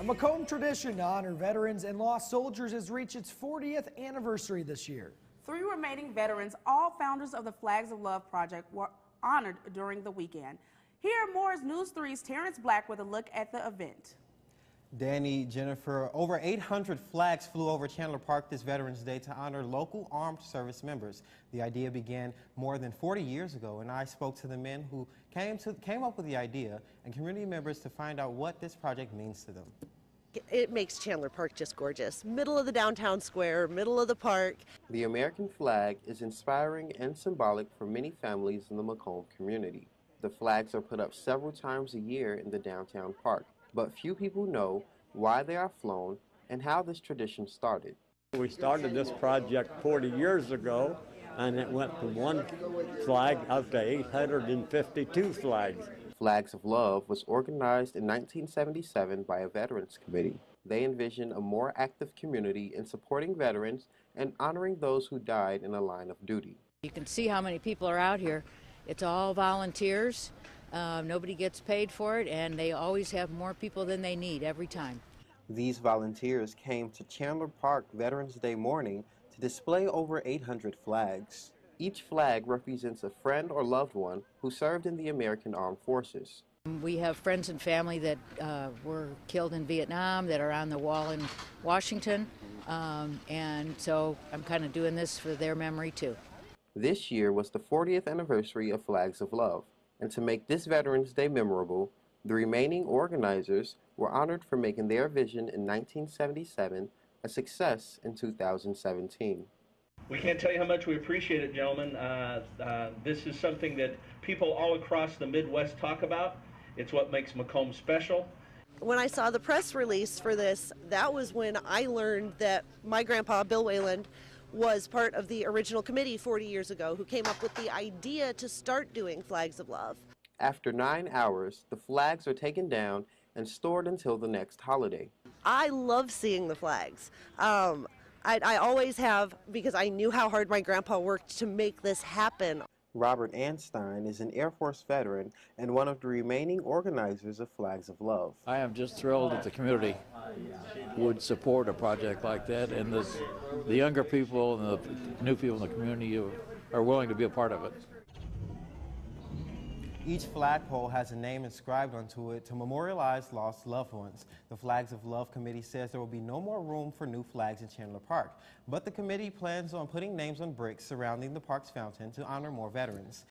A Macomb tradition to honor veterans and lost soldiers has reached its 40th anniversary this year. 3 remaining veterans, all founders of the Flags of Love project, were honored during the weekend. Here are Moore's News 3's Terrance Black with a look at the event. Danny, Jennifer, over 800 flags flew over Chandler Park this Veterans Day to honor local armed service members. The idea began more than 40 years ago, and I spoke to the men who came up with the idea and community members to find out what this project means to them. It makes Chandler Park just gorgeous. Middle of the downtown square, middle of the park. The American flag is inspiring and symbolic for many families in the Macomb community. The flags are put up several times a year in the downtown park, but few people know why they are flown and how this tradition started. We started this project 40 years ago, and it went from 1 flag up to 852 flags. Flags of Love was organized in 1977 by a veterans committee. They envisioned a more active community in supporting veterans and honoring those who died in the line of duty. You can see how many people are out here. It's all volunteers. Nobody gets paid for it, and they always have more people than they need every time. These volunteers came to Chandler Park Veterans Day morning to display over 800 flags. Each flag represents a friend or loved one who served in the American Armed Forces. We have friends and family that were killed in Vietnam that are on the wall in Washington, and so I'm kind of doing this for their memory too. This year was the 40th anniversary of Flags of Love, and to make this Veterans Day memorable, the remaining organizers were honored for making their vision in 1977 a success in 2017. We can't tell you how much we appreciate it, gentlemen. This is something that people all across the Midwest talk about. It's what makes Macomb special. When I saw the press release for this, that was when I learned that my grandpa, Bill Wayland, was part of the original committee 40 years ago who came up with the idea to start doing Flags of Love. After 9 hours, the flags are taken down and stored until the next holiday. I love seeing the flags. I always have, because I knew how hard my grandpa worked to make this happen. Robert Anstein is an Air Force veteran and one of the remaining organizers of Flags of Love. I am just thrilled that the community would support a project like that, and the younger people and the new people in the community are willing to be a part of it. Each flagpole has a name inscribed onto it to memorialize lost loved ones. The Flags of Love committee says there will be no more room for new flags in Chandler Park, but the committee plans on putting names on bricks surrounding the park's fountain to honor more veterans.